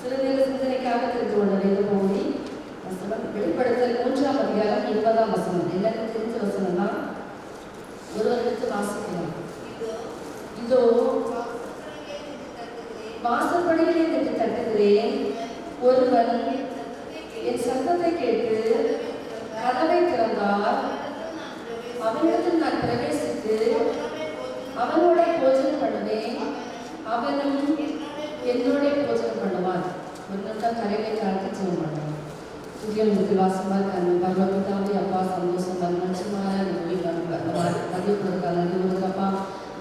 சிறுநீர சிந்தனைக்காக தெரிந்து கொண்ட வேத பகுதி வசனம் வெளிப்படுத்தல் 3ஆம் அதிகாரம் 20ஆம் வசனம். எல்லாருக்கும் தெரிஞ்ச வசனம் தான். ஒருவர் எடுத்து வாசிக்கலாம். இதோ வாசற்படியிலே நின்று தட்டுகிறேன். ஒருவன் என் சத்தத்தை கேட்டு கதவை திறந்தார். அவனிடத்தில் நான் பிரவேசித்து அவனோட போஜனம் பண்ணுவேன், அவனும் என்னோட போஜனம் பண்ணுவான். ஒரு நிமிடம் கரையை தாழ்த்தி ஜெபம் பண்ணுவான். துதியலுக்கு வாசமா இருக்காங்க. பரலோகத்தாவே அப்பா, சந்தோஷம் மனுஷமான பதிவு கொடுக்காங்க. கொடுக்கப்பா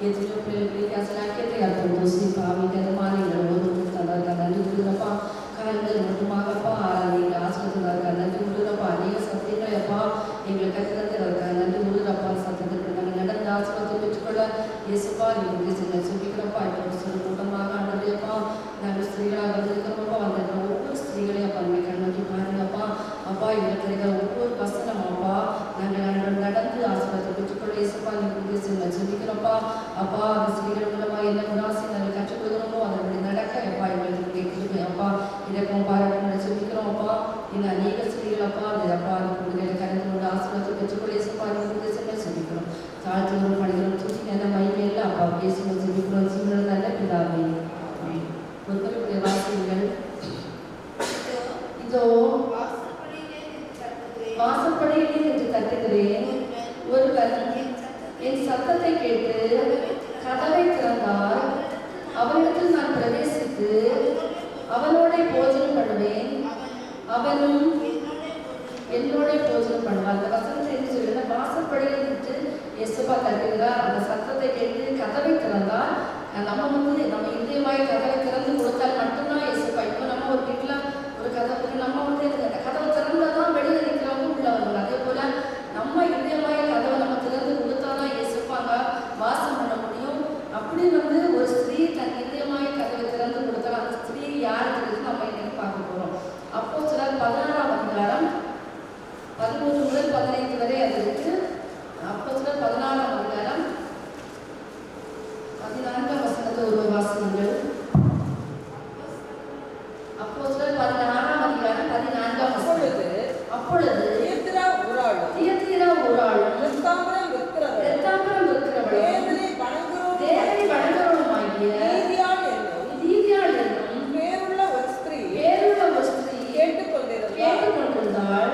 எத்தனையோ பிள்ளைகளுக்கு அசலாக்கியத்தை அர்த்தம் தோசி பாவி கதமான எங்களை ஒரு தந்தாருக்கா. நன்றி கொடுக்குறப்பா. காலங்கள் மட்டுமாகப்பா ஆராதிங்க ஆசிரியர்களா. நன்றி கொடுக்குறப்பா. அநேக சத்தியங்களை அப்பா எங்களை கற்றுக்கிறதுக்கா. நன்றி கொடுக்குறப்பா. சத்தத்திற்கு நாங்கள் நடந்த ஆசிரியத்தை பெற்றுக்கொள்ள இயேசுப்பா நீங்கள் சில சொல்லிக்கிறப்பா. இப்போ சில கூட்டமாக ஆண்டவையப்பா நாங்கள் ஸ்திரீகளாக வந்திருக்கிறப்பா. வந்திருக்கிற ஒவ்வொரு ஸ்திரீகளையும் அப்பா நீங்கள் கண்ணாடி பாருங்கப்பா. அப்பா எங்களுக்கு கிடைக்கிற ஒவ்வொரு வசனம் அப்பா நாங்கள் நடந்து ஆசிரியத்தை பெற்றுக்கொள்ள இயேசுப்பா நீங்கள் சில சொல்லிக்கிறப்பா. அப்பா அந்த ஸ்திரீகள் மூலமாக என்ன உதாசி நாங்கள் கற்றுக்கொள்கிறோமோ அதன்படி நடக்க அப்பா எங்களுக்கு கேட்குது அப்பா. இதற்கும் பாராட்டு சொல்லிக்கிறோம் அப்பா. இன்னும் அநேக ஸ்திரீகள் அப்பா அது அப்பா அந்த குழந்தைகளை கலந்து கொண்டு ஆசிரியத்தை பெற்றுக்கொள்ள இயேசுப்பா நீங்கள் சில சொல்லிக்கிறோம். தாழ்த்துகிறோம் பணிகிறோம் சுற்றி நல்ல மகிமையில் அப்பா பேசுகிறோம் சொல்லிக்கிறோம். சீக்கிரம் நல்ல பிதாவே ஒருவருடைய வாசிகள். இதோ வாசற்படியிலே நின்று தட்டுகிறேன். ஒருவன் என் சத்தத்தை கேட்டு கதவை திறந்தார். அவனிடத்தில் நான் பிரவேசித்து அவனோட போஜனம் பண்ணுவேன், அவனும் என்னோட போஜனம் பண்ணுவான். அந்த வசனத்தை என்ன சொல்லுங்க? வாசற்படியில் நின்று இயேசுப்பா தட்டுகிறார். அந்த சத்தத்தை கேட்டு கதவை திறந்தால் நம்ம நம்ம இதயமாய் கதவை திறந்து கொடுத்தால் மட்டும்தான் இயேசுப்பா. இப்போ நம்ம ஒரு வீட்டில் ஒரு கதவுக்கு நம்ம கதவை திறந்தாதான் வெளியில் நிற்கிறவங்க உள்ள வருவாங்க. அதே போல நம்ம இதயமாய் கதவை நம்ம திறந்து கொடுத்தாதான் இயேசுப்பாங்க வாசம் பண்ண முடியும். அப்படி ஒரு ஸ்திரீ தன் இதயமாய் கதவை திறந்து கொடுத்தால் அந்த ஸ்திரீ யாருக்கு நம்ம இன்னைக்கு பார்க்க போறோம். அப்போஸ்தலர் 16ஆம் அதிகாரம் 13 முதல் 15 வரை அது இருக்கு. அப்போஸ்தலர் 16ஆம் அதிகாரம் 14ஆம் வசனத்தை ஒரு வாசியுங்கள். அப்போஸ்தலர் 16ஆம் அதிகாரம் 14ஆம் வசனம். அப்பொழுது தியத்தீரா ஒரு ஆளும் இரத்தாம்பரம் விற்கிறவளும் தேவனை வணங்குகிறவளுமாகிய லீதியாள் என்னும் பேருள்ள ஒரு ஸ்திரீ கேட்டுக்கொண்டிருந்தாள்.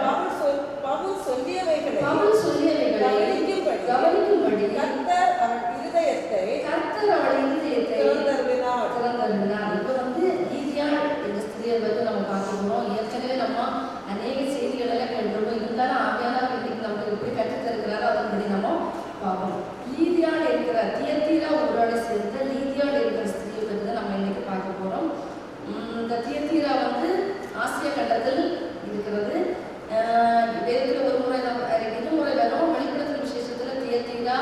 பவுல் சொல்லியவைகளை கவனிக்கும்படி கர்த்தர் அவள் இருதயத்தை திறந்தருளினார். இப்போ லீதியாள் என்ற ஸ்திரீயை நம்ம பார்க்கிறோம். ஏற்கனவே நம்ம அநேக செய்திகள் எல்லாம் கேட்டுருவோம். இருந்தாலும் ஆவியானவர் இன்னைக்கு நமக்கு எப்படி கற்றுத்தருக்கிறாரோ அதன்படி நம்ம பார்ப்போம். லீதியாள் இருக்கிற தியத்தீரா ஊரோட சேர்ந்த லீதியாள் இருக்கிற ஸ்திரீயை பற்றி தான் நம்ம இன்னைக்கு பார்க்க போறோம். இந்த தியத்தீரா ஆசிய கண்டத்தில் இருக்கிறது. வேதத்தில் ஒரு முறை இருமுறை வரும். வெளிப்படுத்தும் விசேஷத்துல தியத்தீரா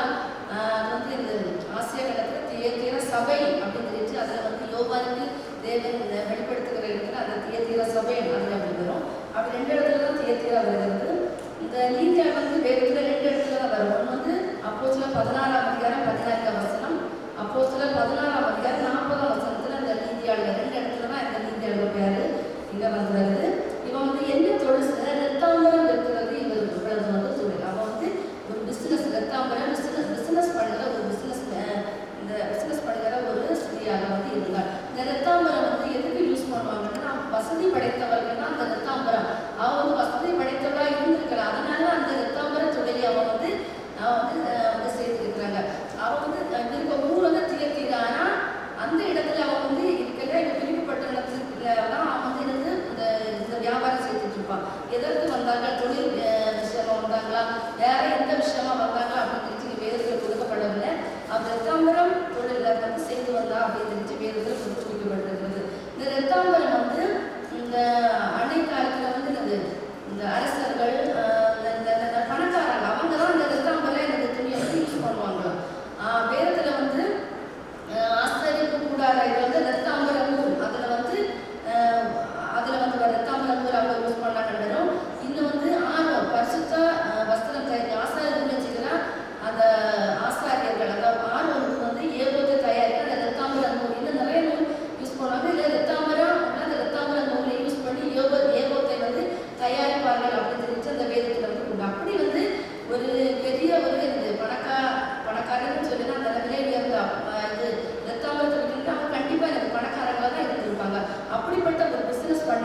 இந்த ஆசிய கண்டத்துல தியத்தீரா சபை அப்படின்னு தெரிஞ்சு அதுல யோவானுக்கு தேவன் வெளிப்படுத்துகிற இடத்துல அந்த தியத்தீரா சபை அதுல அப்படி வரும். அப்படி 2 இடத்துல தான் தியத்தீரா வருகிறது. இந்த லீதியா வேதத்துல 2 இடத்துல தான் வரும். ஒன்று அப்போஸ்தலர் 16ஆம் அதிகாரம் 14ஆம் வசனம், அப்போஸ்தலர் 16ஆம் அதிகாரம் 40ஆம் வசனத்துல அந்த லீதியாள் 2 இடத்துல தான் இந்த லீதியாள் பேரு இங்க வருது. இவன் என்ன தொழில் ரத்தாம்பரம் இருக்கிறது. இவர் தொழில் அவன் ஒரு பிசினஸ் ரத்தாம்பரம் பிசினஸ் பண்ணுற ஒரு பிசினஸ் இந்த பிசினஸ் பண்ணுற ஒரு ஸ்திரீயாக இருந்தாள். இந்த ரத்தாம்பரம் எதுக்கு யூஸ் பண்ணுவாங்கன்னா வசதி படைத்தவர்கள்னா அந்த ரத்தாம்பரம் அவன் வசதி படைத்தவர்களாக இருந்திருக்கலாம். அதனால அந்த ரத்தாம்பர தொழிலை அவன் சேர்த்துருக்கிறாங்க. அவன் இருக்க ஊர் தியத்தீரா. ஆனால் அந்த இடத்துல அவன் இருக்கிற பிரிக்கப்பட்ட இடத்துல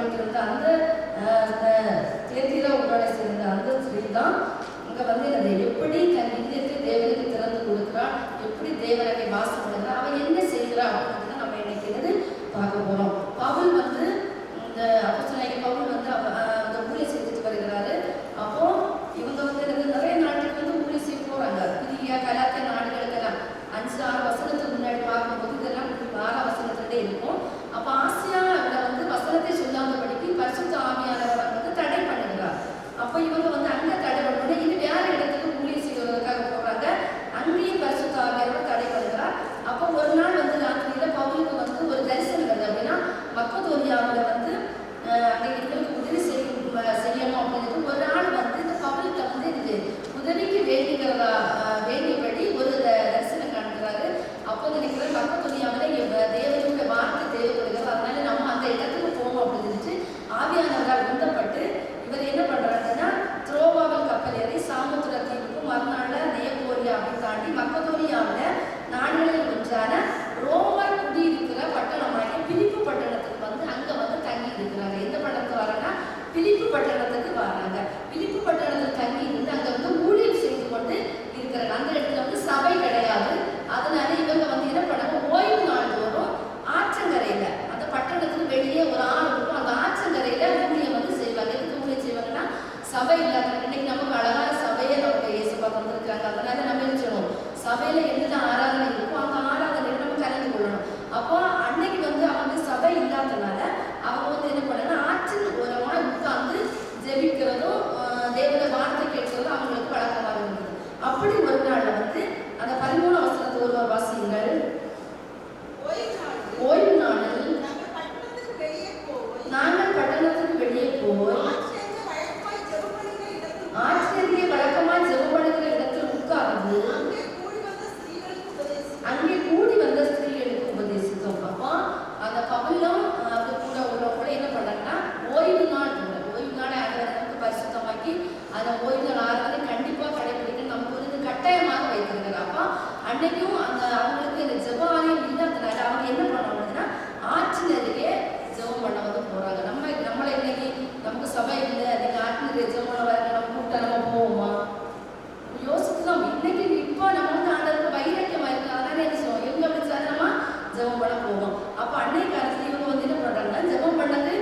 பண்ணிட்டு இருந்த அந்த தேத்திரா ஊராளை சேர்ந்த அந்த ஸ்திரீ தான் இங்க வந்து என்னது எப்படி தன் இதயத்தை தேவனுக்கு திறந்து கொடுக்கிறாள், எப்படி தேவனை வாசம் பண்ணுறாள், அவன் என்ன செய்கிறா அப்படின்றத நம்ம இன்னைக்கு என்னது பார்க்க போறோம். பவுல் வந்து இந்த அப்போஸ்தலனாகிய பவுல் வந்து அந்த ஊழியம் செஞ்சுட்டு வருகிறாரு. அப்போ இவங்க வந்து எனக்கு நிறைய நாட்டுக்கு வந்து ஊழியம் செய்ய போறாங்க. புதிய கலாத்திய நாடுகளுக்கெல்லாம் 5-6 வசனத்துக்கு முன்னாடி பார்க்கும்போது இதெல்லாம் 6 வசனத்திலே இருக்கும். அப்போ ஆசியாவில் வந்து வசனத்தை சொல்லாதபடிக்கு பரிசுத்த ஆவியானவர் வந்து தடை பண்ணுகிறார். அப்போ இவங்க வந்து அங்கே தடை பண்ணணும், இது வேற இடத்துக்கு ஊழியம் செய்வதற்காக போறாங்க. அங்கேயும் பரிசுத்த ஆவியானவர் தடை பண்ணுகிறார். அப்போ ஒரு நாள் வந்து ராத்திரியில பவுலுக்கு வந்து ஒரு தரிசனம் வருது. அப்படின்னா மக்கதோனியாவில் வந்து அங்கே எங்களுக்கு உதவி செய்யணும் அப்படின்னு ஒரு நாள் வந்து இந்த பவுலுக்கு வந்து இது உதவிக்கு வேண்டியபடி ஒரு தரிசனம் காண்கிறாரு. அப்போ நினைக்கிற மக்கதோனியாவில் தேவனுடைய வார்த்தை தேவைப்படுகிறது, அதனால நம்ம அந்த இடத்துக்கு போகணும் அப்படின்னு சொல்லிட்டு ஆவியானவரால் உந்தப்பட்டு இவர் என்ன பண்றாருன்னா த்ரோவாவில் கப்பல் ஏறி சாமுத்திர தீவுக்கும் மறுநாள் நேபோலியா அப்படின்னு தாண்டி மக்கதோனியாவில் நாடுகளில் ஒன்றான ரோமர் குடியிருக்கிற பட்டணமாகிய பிலிப்பு பட்டணத்துக்கு வந்து அங்க வந்து தங்கி இருக்கிறாங்க. எந்த பட்டணத்துக்கு வராங்கன்னா பிலிப்பு பட்டணத்துக்கு வராங்க. பிலிப்பு பட்டணத்தில் தங்கி இருந்து அங்க வந்து ஊழியம் செய்து கொண்டு இருக்கிறாங்க. அந்த இடத்துல வந்து சபை கிடையாது. அதனால இவங்க வந்து என்ன பண்ணாங்க, ஓய்வு நாள் தோறும் ஆற்றங்கரையில அந்த பட்டணத்துக்கு வெளியே ஒரு ஆறு இருக்கும், அந்த ஆற்றங்கரையில ஊழியம் வந்து செய்வாங்க. எதுக்கு ஊழியம் செய்வாங்கன்னா சபை இல்லாத இன்னைக்கு நமக்கு அழகான சபையை நமக்கு இயேசுப்பா தந்திருக்காங்க. அதனால நம்ம என்ன செய்யணும், சபையில என்னென்ன ஆராதனை இருக்கும் அந்த ஆராதனையில நம்ம கலந்து கொள்ளணும். அப்போ அன்னைக்கு வந்து அவங்க சபை இல்லாதனால அவங்க வந்து என்ன பண்ணாங்கன்னா ஆற்றின் ஓரமா உட்கார்ந்து ஜெபிக்கிறதும் தேவனுடைய வார்த்தை கேட்கிறதும் அவங்களுக்கு வழக்கமாக இருந்தது. அப்படி ஒரு நாள்ல வந்து அந்த 13 வசனத்து ஒருவர் வாசியுங்கள். ஓய்வு நாளில் நாங்கள் பட்டணத்துக்கு வெளியே போய் ஆச்சரிய வழக்கமாய் ஜெபம் பண்ணுகிற இடத்தில் உட்கார்ந்து அங்கே கூடி வந்த ஸ்திரீகளுக்கு உபதேசித்தோம். அப்போ அந்த பவுலும் அந்த கூட உள்ளவங்க என்ன பண்ணாங்கன்னா ஓய்வு நாள் நமக்கு பரிசுத்தமாக்கி அந்த ஓய்வு நாள் ஆராதனை கண்டிப்பா கடைபிடிக்க நமக்கு ஒரு கட்டாயமாக வைத்திருக்கிறார். அப்போ அன்னைக்கும் அந்த அவங்களுக்கு இந்த ஜெப ஆலயம் இல்லாதனால அவங்க என்ன பண்ணுவாங்கன்னா ஆற்றினருகே ஜெபம் பண்ண வந்து போறாங்க. நம்மளை இன்னைக்கு நமக்கு சபை இல்லை, நீங்க ஆற்றினருகே ஜெபம் பண்ண வரங்க, நம்ம கூட்ட நம்ம போவோமா யோசிச்சுதான். இன்னைக்கு இப்போ நம்ம வந்து ஆண்டவருக்கு வைராக்கியமா இருக்கு, அதனால என்ன செய்வோம், எங்க விழிச்சாலும் நம்ம ஜெபம் பண்ண போவோம். அப்போ அன்னைய காலத்துல இவங்க வந்து என்ன பண்றாங்கன்னா ஜெபம் பண்ணது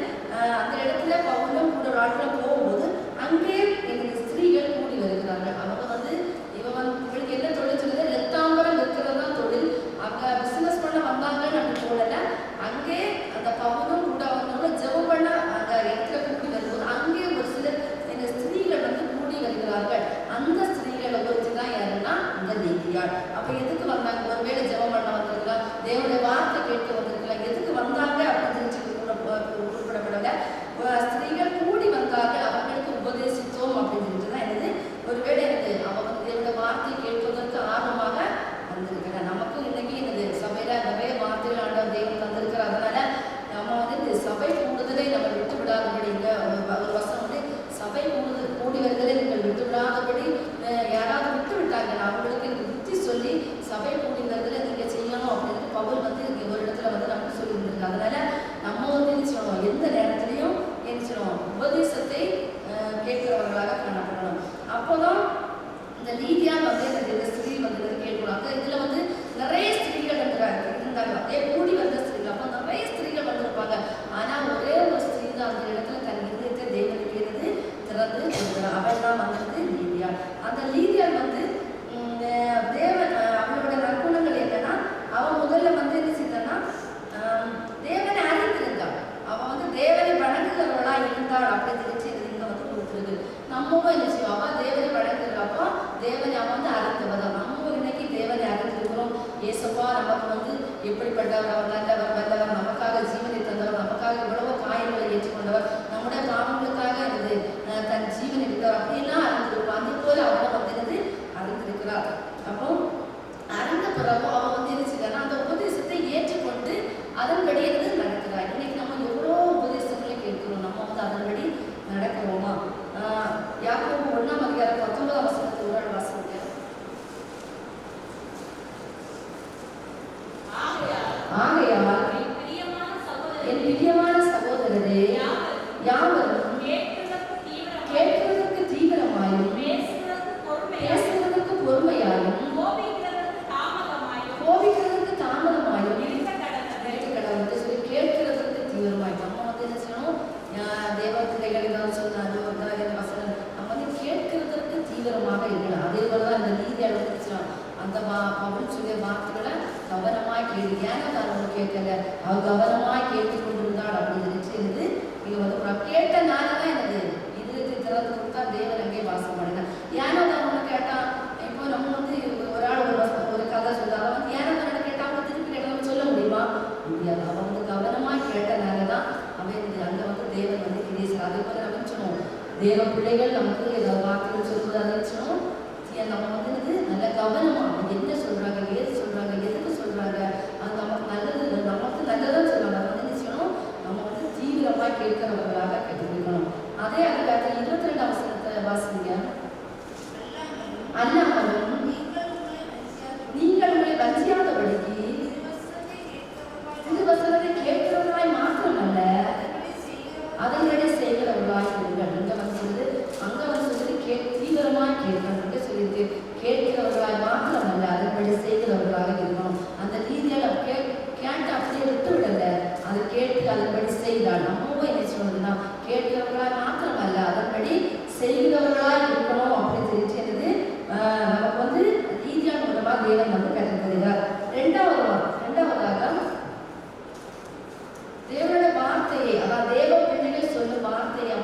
அந்த இடத்துல பவுலும் கூட ஆட்கள் போகும்போது அங்கே எங்களுக்கு ஸ்திரீகள் கூடி வருகிறார்கள். அவங்க வந்து இவங்களுக்கு என்ன தொழில் சொல்லுது, ரத்தாம்பரம் இருக்கிறது தான் தொழில். அங்க பிசினஸ் பண்ண வந்தாங்கன்னு அப்படி போடல, அங்கே அந்த பவுலும் கூட வந்தவங்க ஜெபம் பண்ண அந்த இடத்துல கூடி வரும்போது அங்கே ஒரு சிலர் இந்த ஸ்திரீகள் வந்து கூடி வருகிறார்கள். அந்த ஸ்திரீகளை குறித்து தான் யாருன்னா இந்த லேவியாள். அப்ப எதுக்கு வந்தாங்க, ஒருவேளை ஜெபம் பண்ண வந்திருக்கலாம், தேவனுடைய வார்த்தை கேட்க வந்திருக்கலாம், எதுக்கு வந்தாங்க அப்படின்னு சொல்லி குறிப்பிடப்படல. ஸ்திரீகள் கூடி வந்தார்கள், அவர்களுக்கு உபதேசித்தோம் அப்படின்னு சொல்லிட்டு தான் என்னது ஒருவேளை என்னது அவங்க வந்து தேவனுடைய வார்த்தையை கேட்பதற்கு ஆர்வமாக வந்திருக்கிறார். நமக்கும் இன்னைக்கு என்னது சபையில நிறைய வார்த்தைகள் ஆண்டவர் தேவன் தந்திருக்கிறார். அதனால நம்ம வந்து இந்த சபை கூடுதலை நம்ம விட்டு விடாதபடிங்க. ஒரு வசனம் வந்து சபை கூடி வருதலை நீங்கள் விட்டு விடாதபடி, யாராவது விட்டு விட்டாங்கன்னா அவங்களுக்கு எனக்கு புத்தி சொல்லி சபை கூடி வருதலை நீங்க செய்யணும் அப்படின்னு பவுல் வந்து ஒரு இடத்துல வந்து நமக்கு சொல்லி இருந்திருக்கு. அதனால நம்ம வந்து என்ன செய்யணும், எந்த நேரத்திலையும் என்ன செய்யணும், உபதேசத்தை கேட்கிறவர்களாக காணப்படணும். அப்போதான் இந்த லீதியா வந்து இந்த ஸ்திரீ வந்து கேட்கணும். இதுல வந்து நிறைய ஸ்திரீகள் இருந்தாங்க, அதே கூடி வந்த ஸ்திரீகள். அப்போ நிறைய ஸ்திரீகள் வந்திருப்பாங்க. ஆனா ஒரே ஒரு ஸ்திரீ தான் அந்த இடத்துல தன் இருதயத்தை தேவனுக்கு இருந்து திறந்து கொடுக்கிறார். அவள் தான் வந்து லீதியா. அந்த லீதியா வந்து தேவன் அவளோட நற்குணங்கள் என்னன்னா, அவன் முதல்ல வந்து என்ன செய்தான்னா தேவனை அறிந்திருந்தாள். அவன் வந்து தேவனை வணங்குகிறவளா இருந்தாள் அப்படின்னு சொல்லி இங்க வந்து கொடுத்துருக்கு. நம்மவும் என்ன செய்வோம், அவன் தேவனை வணங்குகிறப்போ தேவனை அவன் வந்து அறிந்தவதான். நம்ம இன்னைக்கு தேவனை அறிந்திருக்கிறோம். ஏசப்பா நமக்கு வந்து எப்படிப்பட்டவர், அவர் நல்லவர் வல்லவர், நமக்காக ஜீவனை தந்தவர், நமக்காக இவ்வளவோ காயங்களை ஏற்றுக்கொண்டவர், நம்முடைய பாவங்களுக்காக இருந்து தன் ஜீவனை விட்டவர் அப்படின்னா அறிந்திருக்கிறோம். அதே போல அவனை வந்து அறிந்திருக்கிறார். அப்போ அறிந்த பிறகு அவன் வந்து என்ன செய்யறான்னா அந்த உபதேசத்தை ஏற்றுக்கொண்டு அதன்படி வந்து நடக்கிறார். இன்னைக்கு நம்ம எவ்வளோ உபதேசங்களை கேட்கிறோம், நம்ம வந்து அதன்படி நடக்கிறோமா? யாக்கோபு 1:19 வசனத்தை ஒரு ஆள் வாசிங்க. ஆகையால் என் பிரியமான சகோதரரே யாவரும் கேட்கிறதற்கு தீவிரமாயும் பேசுவதற்கு பொறுமையாயும் கோபிக்கிறதற்கு தாமதமாயும் இருக்க சொல்லி கேட்கிறதற்கு தீவிரமாயும். நம்ம வந்து என்ன செய்யணும்? தேவ பிள்ளைகள் தான் சொன்னாரு வசனம், நம்ம வந்து கேட்கிறதற்கு தீவிரமாக இருக்கலாம். அதே போலதான் இந்த நீதி அளவுக்கு அந்த பவுல் சொல்லிய வார்த்தைகளை கவனமாய் கேள்வி. ஏன்னா நான் கேட்கல, அவ கவனமாய் கேட்டு கொண்டிருந்தாள் அப்படின்னு சொல்லிட்டு இங்க வந்து கேட்டனாலதான் எனக்கு இதுக்கு திறந்து கொடுத்தா தேவன் அங்கே வாசம் பண்ணினான். ஏன்னா நான் ஒண்ணு கேட்டான். இப்போ நம்ம வந்து ஒரு ஆள் ஒரு கதை சொல்ல, அவன் வந்து ஏன்னா நான் கேட்டா அவங்க திருப்பி கேட்டாலும் சொல்ல முடியுமா? முடியாது. அவன் வந்து கவனமாய் கேட்டனாலதான் அவன் அங்க வந்து தேவன் வந்து கிரீஸ். அதே போல நம்ம சொன்னோம், தேவ பிள்ளைகள் நமக்கு ஏதாவது வார்த்தைகள் சொல்வது அறிவிச்சோம். நம்ம வந்து நல்ல கவனமா என்ன சொல்றாங்க, ஏது சொல்றாங்க, எதுக்கு சொல்றாங்க, அது நமக்கு நல்லது, நமக்கு நல்லதான் சொல்றாங்க. நம்ம வந்து என்ன செய்யணும்? நம்ம வந்து தீவிரமா கேட்கிறவர்களாக கேட்டுக்கணும். அதே அதுக்காக 22 வசனத்தை வாசிங்க. அல்லாமலும் நீங்கள் உங்களை வஞ்சியாதபடிக்கு இந்த வசனத்தை கேட்கிறவர்களாய் மாத்திரமல்ல அதனுடைய செய்கிறவர்களாய் இருங்கள். இங்க வந்து சொல்லுது, அங்க வந்து சொல்லுது தீவிரமாய் கேட்கணும் சொல்லிட்டு கேட்கிறவர்களாய் மாத்திரமல்ல அதன்படி செய்கிறவர்களாக இருக்கணும். அந்த ரீதியால் கேட்டு அப்படியே விட்டு விடல, அதை கேட்டு அதன்படி செய்தால் நம்ம என்ன சொல்லணும்னா கேட்கிறவர்களாய் மாத்திரமல்ல அதன்படி செய்கிறவர்களாய் இருக்கணும் அப்படின்னு தெரிஞ்சது. நமக்கு வந்து ரீதியான மூலமா தேவன் வந்து கற்றுக்கிறார். இரண்டாவதாக தேவனுடைய வார்த்தையை, அதாவது தேவ பிள்ளைகள் சொல்லும் வார்த்தையை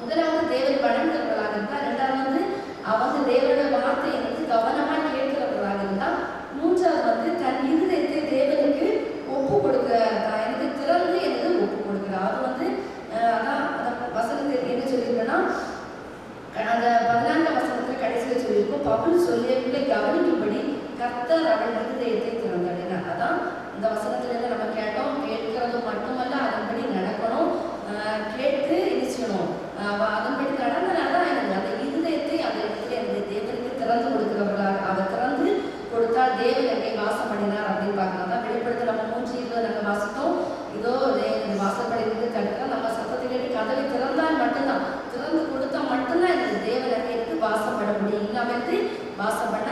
முதலாவது தேவன் வணங்குறவர்களாக இருந்தால், இரண்டாவது வந்து அவங்க தேவனுடைய வார்த்தையை வந்து கவனமா கேட்கிறவர்களாக இருந்தால், மூன்றாவது வந்து தன் இருதயத்தை தேவனுக்கு ஒப்பு கொடுக்க எனக்கு திறந்து எனக்கு ஒப்பு கொடுக்கிறார். அது வந்து அதான் அந்த வசனத்திற்கு என்ன சொல்லியிருக்கேன்னா, அந்த 14ஆம் வசனத்துல கடைசியில் சொல்லியிருக்கோம், பவுல் சொல்லியவர்களை கவனிக்கும்படி கர்த்தர் அவள் இருதயத்தை திறந்தாடினார். அதான் இந்த வசனத்துல இருந்து நம்ம கேட்டோம், கேட்கிறது மட்டுமல்ல அதன்படி நடக்கணும். கேட்டு நிச்சயணும் அதன்படி நடந்தனால்தான் எனக்கு அந்த இருதயத்தை அந்த இடத்துல எனக்கு தேவனுக்கு திறந்து கொடுக்கிறவர்களாக அவர் திறந்து கொடுத்தால் தேவன் எங்கே வாசம் பண்ணினார் அப்படின்னு பார்க்கலாம். தான் வெளிப்படுத்த நம்ம 3:20 நாங்கள் வாசித்தோம். இதோ வாசப்படையிலிருந்து தடுக்க நம்ம சத்தத்தை கேட்டு கதவை திறந்தால் மட்டும்தான், திறந்து கொடுத்தா மட்டும்தான் எனக்கு தேவன் அங்கே இருந்து வாசம் பண்ண முடியும், இல்லாமல் வாசம் பண்ண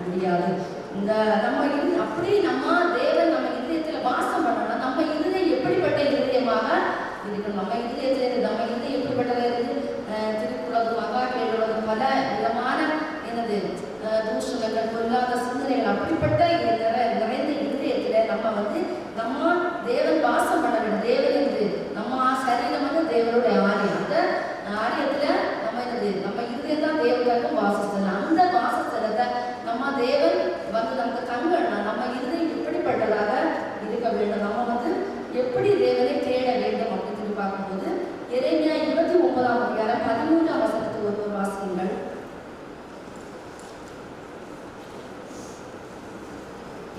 முடியாது. இந்த நம்ம அப்படி நம்ம தேவன் நம்ம இதயத்துல வாசம் பண்ணணும். நம்ம இருதயம் எப்படிப்பட்ட இருதயமாக இருக்கணும்? நம்ம இருதயத்துல நம்ம இருதயம் எப்படிப்பட்டதாக இருந்து திருக்குறள் மகா கேள்வி பல விதமான என்னது தூஷணங்கள் பொல்லாத சிந்தனைகள் அப்படிப்பட்ட நிறைந்த இருதயத்துல நம்ம வந்து நம்ம தேவன் வாசம் பண்ண வேண்டும். தேவன் இருந்து நம்ம சரீரம் வந்து தேவனுடைய ஆலயம். அந்த ஆலயத்துல நம்ம என்னது நம்ம இருதயம் தான் தேவனுக்கும் வாசஸ்தலம். அந்த வாசஸ்தலத்தை நம்ம தேவன் வந்து நமக்கு தங்கணும். நம்ம இருதயம் எப்படிப்பட்டதாக இருக்க வேண்டும், நம்ம வந்து எப்படி தேவனை தேட வேண்டும் அப்படின்னு சொல்லி பார்க்கும்போது எரேமியா 29ஆம் அதிகாரம் 13ஆம் வசனத்துக்கு ஒரு வாசியுங்கள்.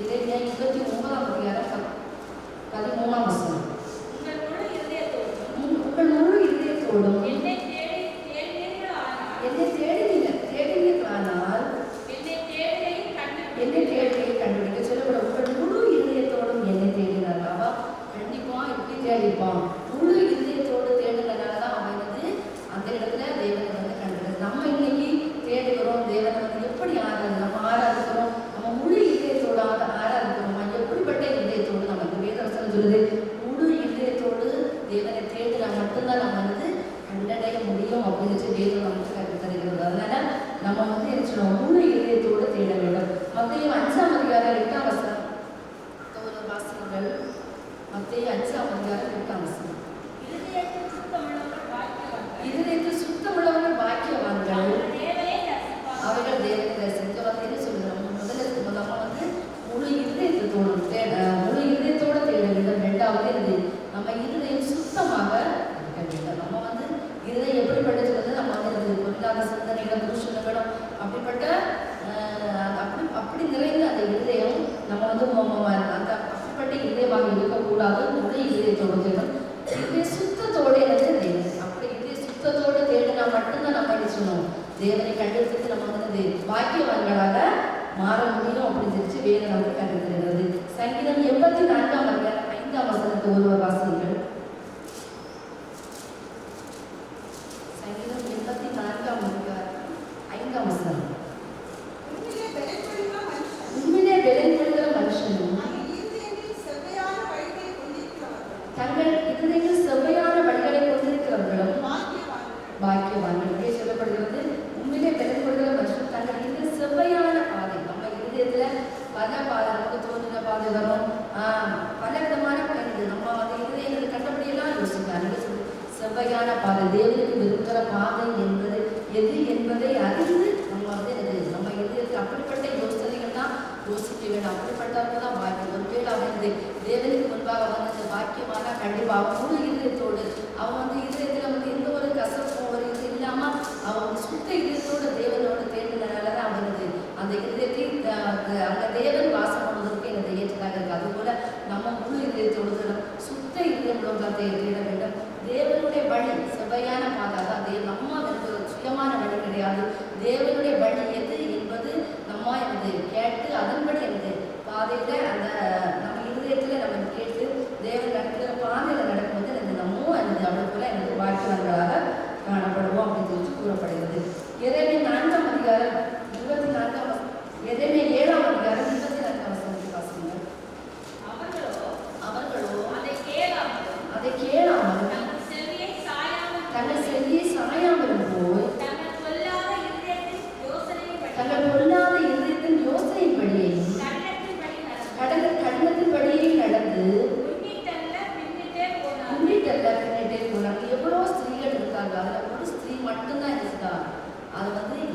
எரேமியா 29ஆம் அதிகாரம் 13ஆம் வசனம். உங்கள் முழு இதயத்தோடும் என்னை தேடினீர்களானால் என்னை தேடுகையை கண்டுபிடிக்க சொல்லப்படும். உங்கள் முழு இதயத்தோடும் என்னை தேடினார். அவ கண்டிப்பா இப்படி தேடிப்பான். முழு இதயத்தோடு தேடுனதுனாலதான் அவன் வந்து அந்த இடத்துல தேவனை வந்து கண்டுகிறது. நம்ம இன்னைக்கு தேடுகிறோம் தேவனை வந்து எப்படி ஆராது, நம்ம ஆராதிக்கிறோம், நம்ம முழு இதயத்தோடு ஆராதிக்கிறோம். எப்படிப்பட்ட இதயத்தோடு நமக்கு வேதவசனம் சொல்லுது, முழு இதயத்தோடு தேவனை தேடினா மட்டும்தான் நம்ம வந்து கண்டடைய முடியும் அப்படின்னு சொல்லி வேதம் நமக்கு கற்று தருகிறது. அதனால நம்ம வந்து என்ன சொல்லணும், முழு இதயத்தோடு தேட வேண்டும். மத்தேயு 5ஆம் அதிகாரம் 8ஆம் வசனம் வாசிங்கள். மத்தேயு 5ஆம் அதிகாரம் 8ஆம் வசனம். இருதயத்தில் சுத்தமுள்ளவர்கள் பாக்கியவான்கள் அவர்கள் தேவனை தரிசிக்க வந்து சொல்லுறோம். முதல்ல நம்ம வந்து முழு இதயத்தோடு முழு இதயத்தோடு தேட வேண்டும். இரண்டாவது இருந்து நம்ம இருதயம் சுத்தமாக இருக்க வேண்டும். நம்ம வந்து இருதயம் எப்படிப்பட்ட சொல்றது, நம்ம வந்து பொருளாதார சிந்தனைகள் தூஷணங்களும் அப்படிப்பட்ட அப்படி நிறைந்த அந்த இருதயம் நம்ம வந்து அந்த அப்படிப்பட்ட இதயமாக இருக்கக்கூடாது. முழு இதயத்தோடு தேடும். இதய சுத்தத்தோடு எனக்கு தேடும். அப்படி இதய சுத்தத்தோடு தேடினா மட்டும்தான் நம்ம அடிச்சணும் தேவனை கண்டுபிடித்து நம்ம வந்து பாக்கியவான்களாக மாற முடியும் அப்படின்னு தெரிஞ்சு வேதம் நமக்கு கண்டுபிடிக்கிறது. சங்கீதம் 84ஆம் அதிகாரம் 5ஆம் வசனத்தை ஒருவர் வாசியுங்கள். செவ்வையான பாதை, தேவனுக்கு விரும்புகிற பாதை என்பது எது என்பதை அறிந்து நம்ம நம்ம இதயத்தில் அப்படிப்பட்ட யோசனைகள் தான் யோசிக்க வேண்டும். அப்படிப்பட்டவர்கள் தான் பாக்கியம். ஒருவேளை அவன் தேவனுக்கு முன்பாக பாக்கியமான கண்டிப்பாக முழு இதயத்தோடு அவன் இதயத்தில் எந்த ஒரு கசப்பும் ஒரு இது இல்லாமல் அவன் சுத்த இதயத்தோடு தேவனோடு தேடினால தான் அவனது அந்த இதயத்தை அந்த தேவன் வாசம் பண்ணுவதற்கு எனக்கு ஏற்றதாக இருக்கு. அதுபோல நம்ம முழு இதயத்தோடு சுத்த இதயம் உலகத்தை தேட வேண்டும். தேவனுடைய வழி செவ்வையான பாதை தான். நம்ம விரும்புகிற சுயமான வழி கிடையாது. தேவனுடைய வழி எது என்பது நம்ம கேட்டு அதன்படி பாதையில அந்த நம்ம இதயத்துல நம்ம கேட்டு தேவன் நடக்கிற பாதையில நடக்கும்போது நம்ம அவளை போல வாக்கியங்களாக காணப்படுவோம் அப்படின்னு சொல்லி கூறப்படுகிறது. எரேமியா 4ஆம் அதிகாரம் 24 எரேமியா 7ஆம் அதிகாரம் 24 வசனத்தை வாசிங்க. அவர்களோ அதை கேளாமல் தங்கள் செவியை சாயாமல் போய் தங்கள் பொல்லாத இதயத்தின் யோசனைப்படியையும் கடினத்தின்படியையும் நடந்து முன்னிட்டல்ல பின்னிட்டே போனாங்க. எவ்வளோ ஸ்திரீகள் இருக்காங்க. அதில் ஒரு ஸ்திரீ மட்டும்தான் இருக்கா. அதை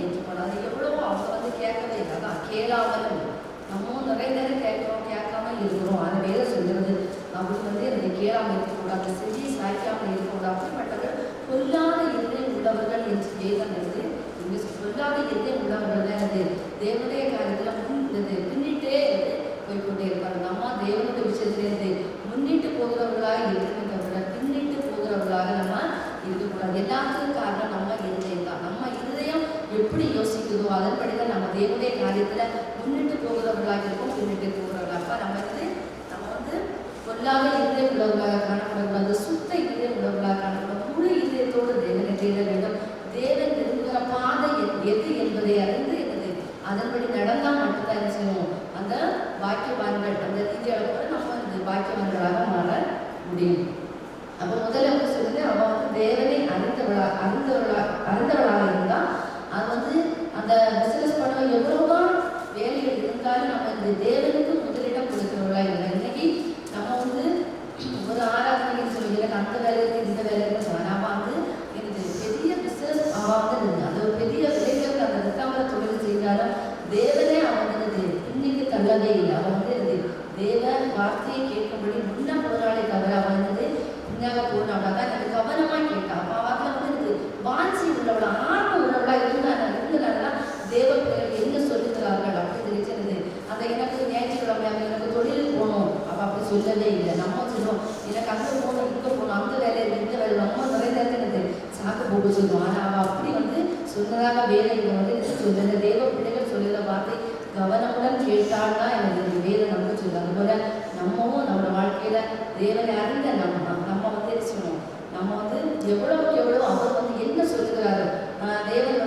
ஏற்றுக்கொள்ளாது. எவ்வளவோ அவங்க கேட்கவே இல்லை. அதான் கேளாமலும் நம்ம நிறைய நேரம் கேட்கிறோம், கேட்காம இருக்கிறோம். அதை வேலை சொல்கிறது அப்படின்னு எனக்கு கேளாமல் இருக்கக்கூடாது, செஞ்சு சாய்க்காமல் இருக்கக்கூடாது. அப்படிப்பட்டவர்கள் பொல்லாத இதயம் உள்ளவர்கள் என்று வேதம் இங்கே பொல்லாத இதயம் உள்ளவர்கள் தான் தேவனுடைய காரியத்தில் பின்னிட்டே போய்கொண்டே இருப்பாங்க. நம்ம தேவனுடைய விஷயத்திலிருந்து முன்னிட்டு போகிறவர்களாக இருக்கிறத விட பின்னிட்டு போகிறவர்களாக நம்ம இருக்கக்கூடாது. எல்லாத்துக்கும் காரணம் நம்ம இருதயம் தான். நம்ம இருதயம் எப்படி யோசிக்குதோ அதன்படிதான் நம்ம தேவனுடைய காரியத்துல முன்னிட்டு போகிறவர்களாக இருக்கும், பின்னிட்டு போகிறவர்களாக. அப்ப நம்ம பொல்லாத இதயம் உள்ளவர்களாக காணப்படக்கூடாது, சுத்த இதயம் உள்ளவர்களாக காணப்படும். முழு இதயத்தோடு தேவனை தேட வேண்டும். தேவன் விரும்புகிற பாதை எது என்பதை அறிந்து அதன்படி நடந்தால் மட்டும்தான் என்ன செய்வோம், அந்த பாக்கியவான்கள் அந்த ரீதியாக கூட நம்ம பாக்கியவான்களாக மாற முடியும். அப்போ முதல்ல சொல்லுது அவன் தேவனை அறிந்தவளாக இருந்தால் அது அந்த பிசினஸ் பண்ண எவ்வளவுதான் வேலைகள் இருந்தாலும் நம்ம இந்த தேவனுக்கு முதலிடம் கொடுக்கிறவர்களா இல்லை. இன்னைக்கு நம்ம ஒரு ஆராதனைன்னு சொல்லி எனக்கு அந்த வேலை இருக்கு இந்த வேலை இருக்கு சொன்னா எனக்கு பெரிய பிசினஸ் அந்த பெரிய விலைகளுக்கு அந்த நித்தாமர தொழில் செய்தாலும் தேவனே இன்னைக்கு தள்ளவே இல்லை. அவன் தேவ வார்த்தையை கேட்கும்படி முன்ன போராளி தவிர அவன் பின்னாக போனாவா தான் எனக்கு கவனமா கேட்டான். அவன் வாஞ்சி உள்ளவளா ஆர்வம் உள்ளவளா இருந்தனாலதான் தேவ பிள்ளைகள் என்ன சொல்லுகிறார்கள் அப்படின்னு தெரிஞ்சது. அந்த எனக்கு ஞாயிற்றுக்கிழமை எனக்கு தொழிலுக்கு போகணும் அப்படி சொல்லவே இல்லை. நம்ம சொல்லுவோம் எனக்கு அங்கே போகணும் இங்கே போகணும் அந்த வேலை இந்த வேலை நம்ம நிறைய நேரத்தில் சாக்கு போக சொல்லுவோம். ஆனால் அவள் அப்படி சொன்னதாக வேலை சொல்லுங்க. தேவ பிள்ளைகள் சொல்லுகிற வார்த்தை கவனமுடன் கேட்டால்னா எனக்கு வேலை நம்ப சொல்லுது. அதுபோல நம்மவும் நம்மளோட வாழ்க்கையில தேவனை அறிந்த நம்ம சொல்லணும். நம்ம எவ்வளவுக்கு எவ்வளவு அவர் என்ன சொல்லுகிறாரு, தேவன்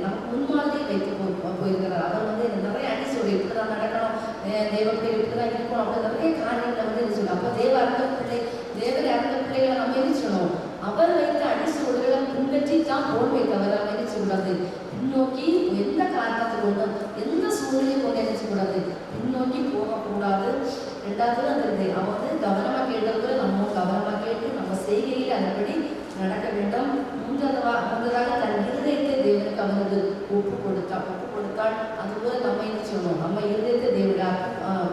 நமக்கு முன்மாதிரியை வைத்து போயிருக்கிறார். அவர் நிறைய அடிசோடு இப்படிதான் நடக்கணும், தேவப்பிள்ளை இப்படிதான் இருக்கணும் அப்படி நிறைய காரியங்களை என்ன சொல்லணும். அப்போ தேவனை அறிந்த பிள்ளைகளை நம்ம என்ன சொல்லணும், அவர் வைத்த அடிசோடுகளை பின்பற்றி தான் போன்மை தவிர நம்ம என்ன சொல்லக்கூடாது, பின்னோக்கி எந்த காரணத்தை கொண்டு எந்த சூழ்நிலையை கொண்டு என்ன செய்யக்கூடாது, பின்னோக்கி போகக்கூடாது. ரெண்டாவது அவன் கவனமாக கேட்டவர்கள் நம்ம கவனமாக கேட்டு நம்ம செய்கையில் அதன்படி நடக்க வேண்டும். மூன்றாவதாக தன் இருதயத்தை தேவனுக்கு அவனுக்கு ஒப்பு கொடுத்தாள். அதுபோல நம்ம என்ன செய்யணும், நம்ம இருதயத்தை தேவனுக்கு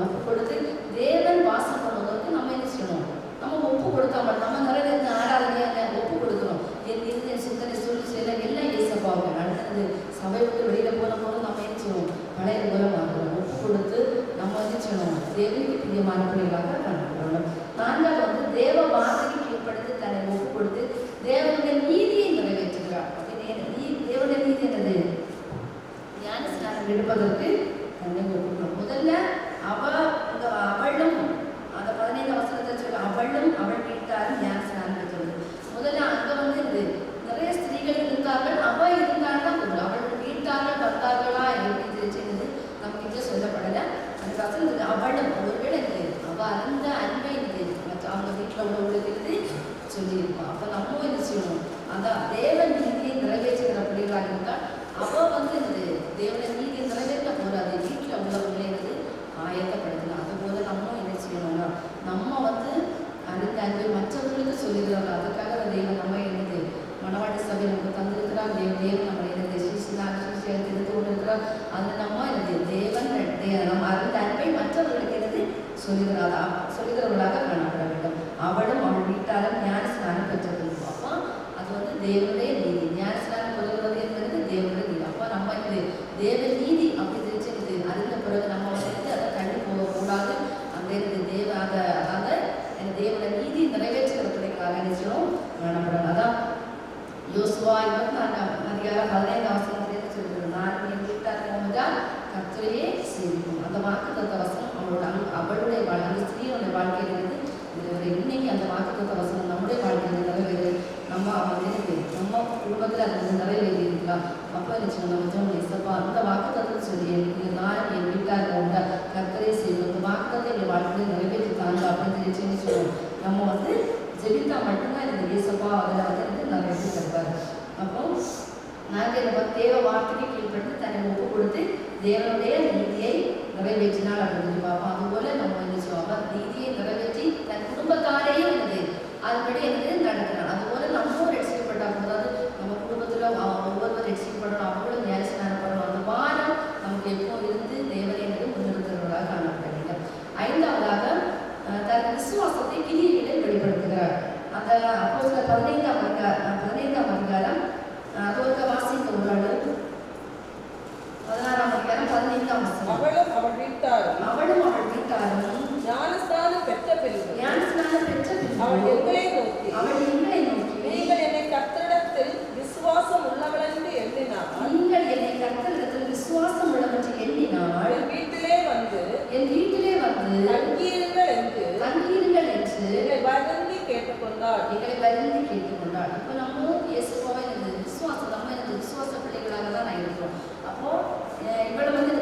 ஒப்பு கொடுத்து தேவன் வாசம் பண்ணுவதற்கு நம்ம என்ன செய்யணும், நம்ம ஒப்பு கொடுத்தா மட்டும் நம்ம நிறைய ஆராதனையாக ஒப்பு கொடுக்கணும். என் இருதய சிந்தனை சொல்லி செய்யலாம் எல்லாம் ஏசப்பாங்க. அடுத்தது சபை விட்டு வெளியில போது நம்ம என்ன செய்யணும், பழைய போல மாற்றணும். ஒப்பு கொடுத்து நம்ம என்ன செய்யணும், தேவனுக்கு பிரியமான பிள்ளைகளாக காணப்படணும். நான்காவது தேவ வார்த்தைக்கு கீழ்ப்படுத்தி தன்னை ஒப்பு கொடுத்து தேவனுடைய நீதியை நிறைவேற்றுகிறார். தேவனுடைய நீதி என்னது, ஞான ஸ்நானம் எடுப்பதற்கு தன்னை ஒப்புக்கணும். முதல்ல அவளும் அந்த 15 வசனத்தை சொல்ல அவளும் அவள் வீட்டாரும் ஞான ஸ்நானம் பெற்றது. சொல்லுகிறவர்களாக காணப்பட வேண்டும். அவளும் அவள் வீட்டாரும் ஞான ஸ்நானம் பெற்றது. அப்போ அது வந்து தேவனுடைய நீதி. ஞான ஸ்நானம் பெறுகிறது என்பது தேவனுடைய நீதி. அப்போ நம்ம இது தேவ நீதி அப்படி தெரிஞ்சுக்கிது அறிந்த பிறகு நம்ம வந்து அதை தள்ளி போகக்கூடாது. அந்த தேவ அந்த தேவன நீதி நிறைவேற்றுகிற பிள்ளைகளாக நிச்சயம் காணப்படணும். அதான் யோசுவா 24 அதிகாரம் 15 வசனத்திலே சொல்கிறது, நான் என் வீட்டார் போவதால் கர்த்தரையே சேவிக்கும். அந்த வாக்குத்தத்த வசனம் அவளுடைய அந்த ஸ்திரீயோட வாழ்க்கையில் இருந்து இன்னைக்கு அந்த வாக்குத்தத்த வசனம் நம்முடைய வாழ்க்கையில் நிறைவேறு. நம்ம நம்ம குடும்பத்தில் அது நிறைவேறி இருக்கலாம். அப்போ நிச்சயம் நம்ம ஜோசப்பா அந்த வாக்குத்தத்தை சொல்லி எனக்கு நான் என் வீட்டார் போவதா கர்த்தரையே சேவிக்கும். அந்த வாக்குத்தத்தை என் வாழ்க்கையில் நிறைவேற்றித்தாங்க அப்படின்னு சொல்லுவோம். நம்ம வந்து ஜெபித்தா மட்டும்தான் எனக்கு ஏசப்பா அதில் வந்து நிறைவேற்றி தருவார். அப்போ நாங்கள் இந்த தேவ வார்த்தைக்கு கீழ்பட்டு தன்னை ஒப்பு கொடுத்து தேவனுடைய நீதியை நிறைவேற்றினால் அப்படின்னு சொல்லி பார்ப்போம். அதுபோல நம்ம என்ன சொல்லுவோம், நீதியை நிறைவேற்றி தன் குடும்பத்தாரையும் என்னது அதுபடி என்னது நடக்கிறான். அதுபோல நம்மளும் ரட்சிக்கப்பட்டா கூடாது. நம்ம குடும்பத்தில் ஒவ்வொருவரும் ரட்சிக்கப்படணும், அவங்களும் ஞான ஸ்நானம் பண்ணணும். அந்த வாரம் நமக்கு எப்போ இருந்து தேவனை என்னது முன்னிறுத்துகிறவர்களாக காணப்படுகிறது. 5வதாக தன் விசுவாசத்தை கிரியைகளில் வெளிப்படுத்துகிறார். அந்த அப்போஸ்தலர் 15ஆம் அதிகாரம் அதோட வாசிக்க ஒரு ஆளு 16ஆம் அதிகாரம் 15ஆம் வசனம். அவளும் அவள் வீட்டாரும் ஞானஸ்நானம் பெற்ற பின்பு அவள் எங்களை நோக்கி நீங்கள் என்னை கர்த்தரிடத்தில் விசுவாசம் உள்ளவளென்று எண்ணினாள் என் வீட்டிலே வந்து தங்கியிருங்கள் என்று என்னை வருந்தி கேட்டுக்கொண்டாள். இப்போ நம்ம இயேசுவாவை விசுவாசம் நம்ம விசுவாச பிள்ளைகளாக தான் நான் இருக்கிறோம். அப்போ இவளை வந்து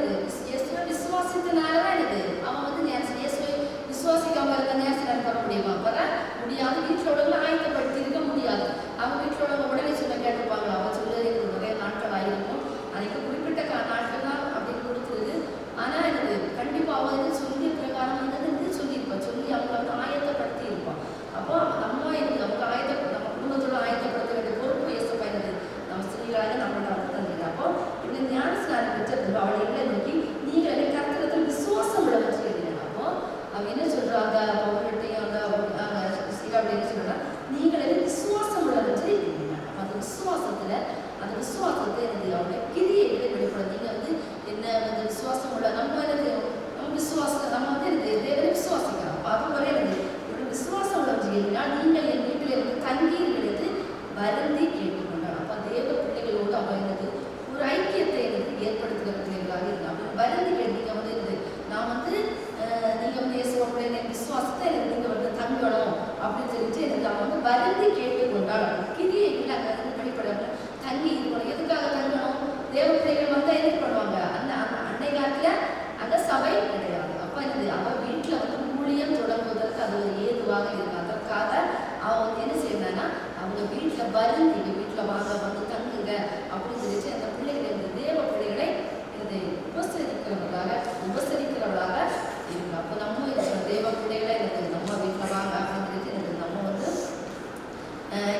இயேசுவை விசுவாசத்தினால தான் அவன் வந்து இயேசுவை விசுவாசிக்காம இருக்க நேரத்தில் பண்ண முடியுமா? வர முடியாது. வீட்டில் உள்ளவங்களை ஆயத்தப்படுத்தி இருக்க முடியாது. அவங்க வீட்டில் உள்ளவங்க உடனே சொல்ல கேட்டிருப்பாங்களா? அவன் சொல்லுறது நிறைய நாட்கள் ஆகிருக்கும். அதுக்கு குறிப்பிட்ட நாட்கள் தான் அப்படின்னு கொடுத்துருது. ஆனால் கண்டிப்பாக அவன் வந்து சொல்லிய பிரகாரம் வந்து சொல்லியிருப்பான். சொல்லி அவங்க வந்து ஆயத்தப்படுத்தி இருப்பான். அப்போ நம்ம அவங்க நம்ம குடும்பத்தோட ஆயத்தப்படுத்த வேண்டிய பொறுப்பு இயேசுப்பா நம்ம ஸ்திரீகளாக நம்ம நடத்துறது. அப்போ இந்த ஞான ஸ்நானம் பெற்றது அவளை எங்களை நோக்கி நீங்கள் கர்த்தரிடத்தில் விசுவாசம் உள்ளவற்றை எழுதினாங்க. அப்போ அவங்க என்ன சொல்றாங்க, அவங்கள்ட்டையும் அந்த ஸ்திரீகள் என்ன சொல்றாங்க, நீங்கள் விசுவாசம் உள்ளவற்றை எழுதினாங்க. அந்த விசுவாசத்தை அவங்க கிரியைகளை வெளிப்படும். நீங்க வந்து என்ன விசுவாசம் உள்ள நம்ம விசுவாசம் நம்ம வந்து தேவனை விசுவாசிக்கிறோம். அதுபோல விசுவாசம் உள்ளவற்றை எழுதினால் நீங்கள் என் வீட்டில் வந்து தங்கீர்கள் என்று வருந்தி கேட்டுக்கொண்டார். அப்போ தேவ பிள்ளைகளோடு அவங்க ஒரு ஐக்கியத்தை ஏற்படுத்துகிற பிள்ளைகளாக இருந்தாங்க. வருந்தி கேட்டீங்க வந்து நான் வந்து நீங்கள் வந்து இயேசுவ பிள்ளை விசுவாசத்தை நீங்கள் வந்து தங்கணும் அப்படின்னு சொல்லிட்டு அவங்க வந்து வருந்தி கேட்டுக்கொண்டாள். கிரியைகள் அங்கே வந்து வெளிப்பட தங்கி இருக்கணும். எதுக்காக தங்கணும்? தேவ பிள்ளைகள் வந்து என்ன பண்ணுவாங்க, அந்த அன்னை காலத்தில் அந்த சபை கிடையாது. அப்போ அவள் வீட்டில் வந்து ஊழியம் தொடங்குவதற்கு அது ஒரு ஏதுவாக இருக்கு. அதற்காக அவன் வந்து என்ன செய்யறாங்கன்னா அவங்க வீட்டில் வருந்தி வீட்டில் வாங்க வந்து தங்குங்க அப்படின்னு சொல்லிட்டு அந்த பிள்ளைகளை தேவ பிள்ளைகளை உபசரிக்கிறவர்களாக இருக்கு. அப்போ நம்ம தேவ பிள்ளைகளை நம்ம வீட்டில் வாங்க அப்படின்னு சொல்லிட்டு நம்ம வந்து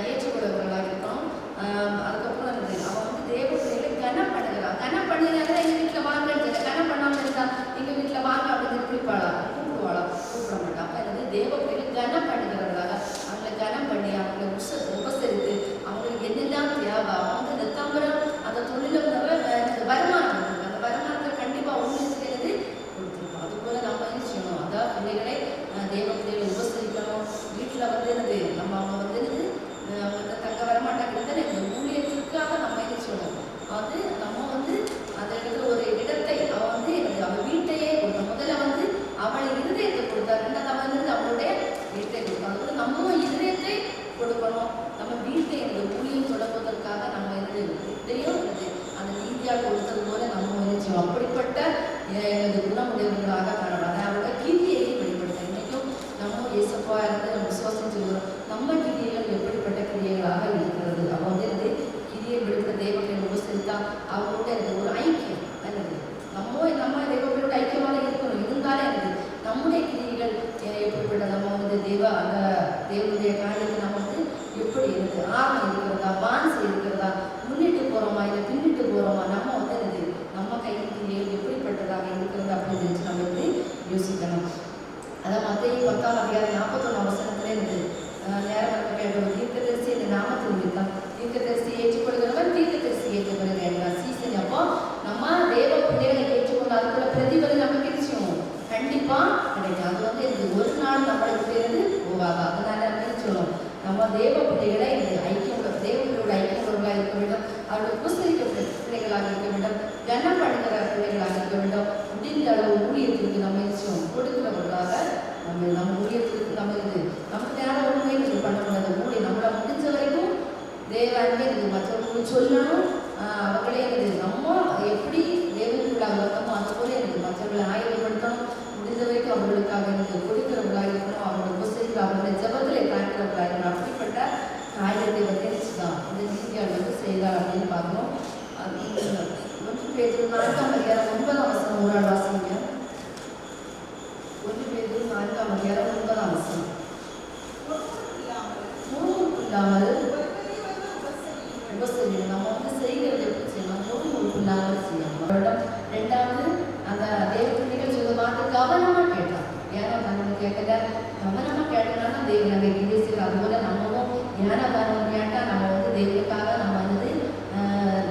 ஏற்றுக்கொள்வர்களாக இருக்கணும். அதுக்கப்புறம் அவன் வந்து தேவ பிள்ளைகளை கனம் பண்ணுகிறான். கனம் பண்ணினால எங்கள் வீட்டில் வாங்கன்னு கனம் பண்ணாமல் இருந்தா எங்கள் வீட்டில் வாங்க அப்படின்னு கூப்பிட மாட்டான். அப்போ தேவ பிள்ளைகள் கனம் பண்ணுகிறவர்களாக அவங்களை கனம் பண்ணி அவங்களை உபசரித்து அவங்களுக்கு என்னெல்லாம் தேவை அவங்க வந்து இந்த தம்பரம் அந்த தொழிலும் வருமானம் இருக்கு. அந்த வருமானத்தை கண்டிப்பாக ஒன்று கொடுத்துருக்கோம். அதுபோல நம்ம என்ன செய்யணும், அதான் பிள்ளைகளை தேவ பிள்ளைகளை உபசரிக்கணும். வீட்டில் வந்து நம்ம அவங்க வந்து அவங்க தங்க வரமாட்டாங்க. ஊழியத்திற்காக நம்ம என்ன செய்யணும், அது நம்ம வந்து அந்த இடத்துல ஒரு இடத்தை அவன் வந்து அவள் வீட்டையே கொடுத்தோம். முதல்ல வந்து அவளை இருதயத்தை கொடுத்தா, ரெண்டாவது அவன் வந்து அவளுடைய வீட்டை கொடுத்தோம். அதுபோல நம்மளும் இருதயத்தை கொடுக்கணும். நம்ம வீட்டை ஊழியம் தொடங்குவதற்காக நம்ம வீட்டையும் அந்த நீதியாக கொடுத்தது போல நம்ம நினைச்சோம். அப்படிப்பட்ட குணமுடையவர்களாக காணலாம். அவரோட கிரியை வெளிப்படுத்த இன்னைக்கும் நம்ம இயேசுப்பா இருந்து நம்ம விசுவாசம் சொல்கிறோம். நம்ம கிரியைகள் எப்படிப்பட்ட கிரியைகளாக இருக்கிறது. அவன் வந்து கிரியை வெளிப்படுத்த தேவனை உபசரித்தா அவங்களோட ஒரு ஐக்கியம் நம்ம தேவங்களோட ஐக்கியமாக இருக்கணும். இருந்தாலும் நம்முடைய கிரியைகள் எப்படிப்பட்ட நம்ம வந்து அந்த தேவனுடைய காரியத்தை நம்ம வந்து எப்படி ஆர்வம் இருக்கிறதா, வான்சி இருக்கிறதா, முன்னிட்டு போகிறோமா இல்லை பின்னிட்டு போகிறோமா, நம்ம வந்து நம்ம கையில் கிரியைகள் எப்படிப்பட்டதாக இருக்கிறது அப்படின்னு நம்ம எப்படி யோசிக்கணும். 10ஆம் அதிகாரம் 41 வசனத்திலே இருந்து நேரம் கேட்கணும். தீர்க்கதரிசி இந்த நாமத்தில் நிமித்தம் தீர்க்கதரிசி ஏற்றுக்கொள்கிறவன் தீர்க்கதரிசி ஏற்றுக்கொள்கிறேன் சீசன். அப்போ நம்ம தேவ பிள்ளைகளை ஏற்றுக்கொண்டு அதுக்குள்ள பிரதிபலன் நமக்கு கிடைச்சோம் கண்டிப்பா கிடைக்கும். அது வந்து இது ஒரு நாள் நம்மளுக்கு இருந்து போகாது. அதனால நினைச்சோம் நம்ம தேவ பிள்ளைகளை ஐக்கியம் தேவங்களோட ஐக்கியங்களோட இருக்க வேண்டும். அவர்கள் புஸ்தரிக்க பிள்ளைகளாக இருக்க வேண்டும். கனம் பண்ணுகிற பிள்ளைகளாக இருக்க வேண்டும். முடிந்த அளவு ஊழியத்திற்கு நம்ம நிச்சயம் கொடுக்கிறவர்களாக நம்ம ஊழியத்திற்கு நம்ம நமக்கு நேரம் ஒன்றுமே இது பண்ண முடியாது. ஊழியம் நம்மளை முடிஞ்ச வரைக்கும் தேவான்மே இது மற்றவங்களுக்கு சொல்லணும். அவங்களே எனக்கு நம்ம எப்படி தேவனுக்குள்ளாக வந்தோமோ அது போல எனக்கு மற்றவர்களை ஆயுதப்படுத்தணும். முடிந்த வரைக்கும் அவர்களுக்காக எனக்கு கொடுக்கிறவர்களாக இருக்கணும். அவர்கள் புஸ்தரிக்க அவர்களை ஜபத்திலே காய்க்கிறவர்களாக இருக்கணும். அப்படிப்பட்ட காரியத்தை வந்து நினைச்சுதான் இந்த நீதியால் வந்து செய்தார் அப்படின்னு பார்க்கணும். 1 பேதுரு 4ஆம் அதிகாரம் 9ஆம் வசனம் ஒரு ஆள் வாசிங்க. 1 பேதுரு 4ஆம் அதிகாரம் 9ஆம் வசனம். இல்லாமல் உபசரிக்கணும். நம்ம வந்து செய்கிறது எப்படி செய்யணும்? முழுமுழுப்பு இல்லாமல் செய்யணும். 2வது அந்த தேவ பிள்ளைகள் சொல்ல பார்த்து கவனமா கேட்டான். ஏன்னா நம்ம கேட்கல கவனமா கேட்டனால தேவன் அங்கே கிடேசி. அதுபோல நம்மளும் ஏன்னா கவனம் கேட்டா நம்ம வந்து தேவனுக்காக நம்ம வந்து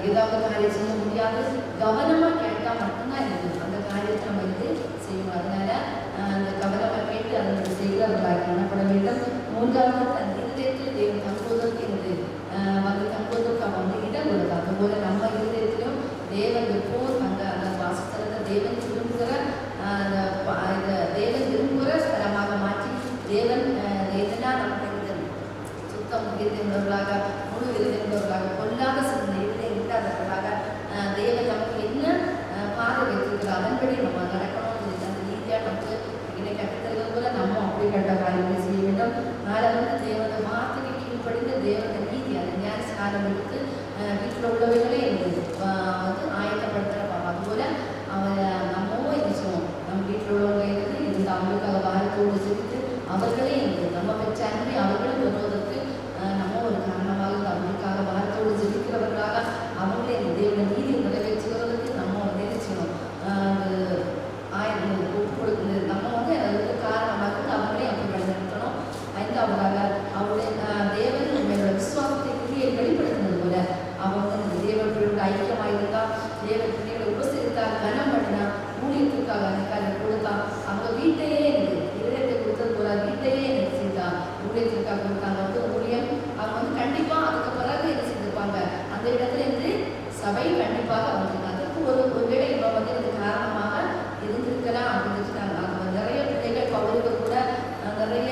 ஏதாவது காரியம் செய்ய முடியாது. கவனமா கேட்டா மட்டும்தான் இருக்குது அந்த காரியத்தை நம்ம வந்து செய்யணும். அதனால அந்த கவனமா கேட்டு அதை செய்கிறவர்களாக காணப்பட வேண்டும். 3வது தன் இருதயத்தில் தேவன் தங்குவதற்கு என்று வந்து தங்குவதற்கு அவன் வந்து இடம் கொடுத்தா. அதுபோல நம்ம இருதயத்திலும் தேவன் எப்போது அந்த வாசஸ்தலத்தை தேவன் விரும்புகிற தேவன் விரும்புகிற ஸ்தலமாக மாற்றி தேவன் எதுனா நமக்கு சுத்தம் இருந்தவர்களாக முழு இருந்தவர்களாக பொல்லாத சிந்தனை இல்லாதவர்களாக தேவன் நமக்கு என்ன பாதை வைத்திருக்கிறார் அதன்படி நம்ம நடக்கணும். அந்த நீதியாக நமக்கு இன்னைக்கு கற்றுத்தருவது போல நம்ம அப்படிப்பட்ட காரியங்களை செய்ய வேண்டும். 4வது தேவனை வார்த்தைக்கு கீழ்ப்படிந்த தேவனை நீதி அந்த ஞான ஸ்நானம் எடுத்து வீட்டில் உள்ளவர்களே வந்து ஆயத்தப்படுத்துகிறப்பா. அதுபோல நம்மவும் இருந்துச்சோம். நம்ம வீட்டில் உள்ளவங்க இருந்து அவங்களுக்காக வாரத்தோடு செலுத்து அவர்களே நம்ம பெற்ற அன்பை அவர்களும் வருவதற்கு நம்ம ஒரு காரணமாக அவங்களுக்காக வாரத்தோடு ஜெபிக்கிறவர்களாக அவங்களே தேவனை நீதி நிறைவேற்றுவதற்கு நம்ம நினைச்சோம். ஒப்பு கொடுக்குறது நம்ம வந்து அதுக்கு காரணமாக அவங்களே அப்படி வழிநடத்தணும். 5வதாக அவருடைய தேவன் நம்மளோட விசுவாசத்தை கிரியை வெளிப்படுத்தினது போல அவங்க வந்து தேவர்களோட ஐக்கியமாக இருந்தால் தேவ பிள்ளைகளை உபசரித்தால் கனம் பண்ணினா ஊழியத்துக்காக எனக்கு கொடுத்தா அவங்க வீட்டையே எனக்கு இதயத்தை கொடுத்தது போல வீட்டையே எனக்கு செய்தா ஊழியத்திற்காக கொடுத்தாங்க. வந்து ஊழியம் அவங்க வந்து கண்டிப்பாக அதுக்கு பிறகு என்ன செஞ்சிருப்பாங்க அந்த இடத்துல இருந்து சபை கண்டிப்பாக அவங்க அதுக்கு ஒரு வேளை இப்போ வந்து இது காரணமாக இருந்திருக்கலாம் அப்படின்னு அவங்க நிறைய பிள்ளைகள் பகுதிக்கு கூட நிறைய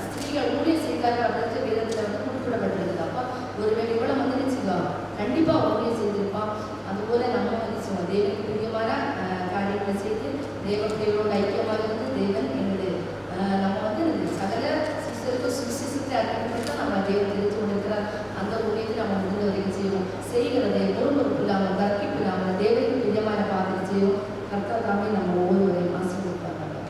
ஸ்திரீகள் ஊழியம் செய்தார்கள் அப்படின்னு வேதத்தில் வந்து குறிப்பிடப்பட்டிருக்குது. அப்போ ஒருவேளை இவ்வளோ வந்து நினைச்சுக்கலாம் கண்டிப்பாக ஊழியம் செய்திருப்பான். அதுபோல நம்ம வந்து சொல்லுவோம் தேவனுக்கு பிரியமான காரியங்களை செய்து தேவ பிள்ளைகளோட ஐக்கியமாக இருந்து தேவன் என்னது நம்ம வந்து சகல சிஸ்டருக்கு சுவிசேஷத்தை அறிவிக்கப்பட்டு நம்ம தேவன் தெரிவித்து கொண்டிருக்கிறார். அந்த ஊழியத்தை நம்ம முடிந்த வரைக்கும் செய்வோம். செய்கிறதை முழுமுறுப்பு இல்லாமல் தர்க்கிப்பு இல்லாமல் தேவனுக்கு பிரியமான பாதையை செய்வோம். கர்த்தர் தாமே நம்ம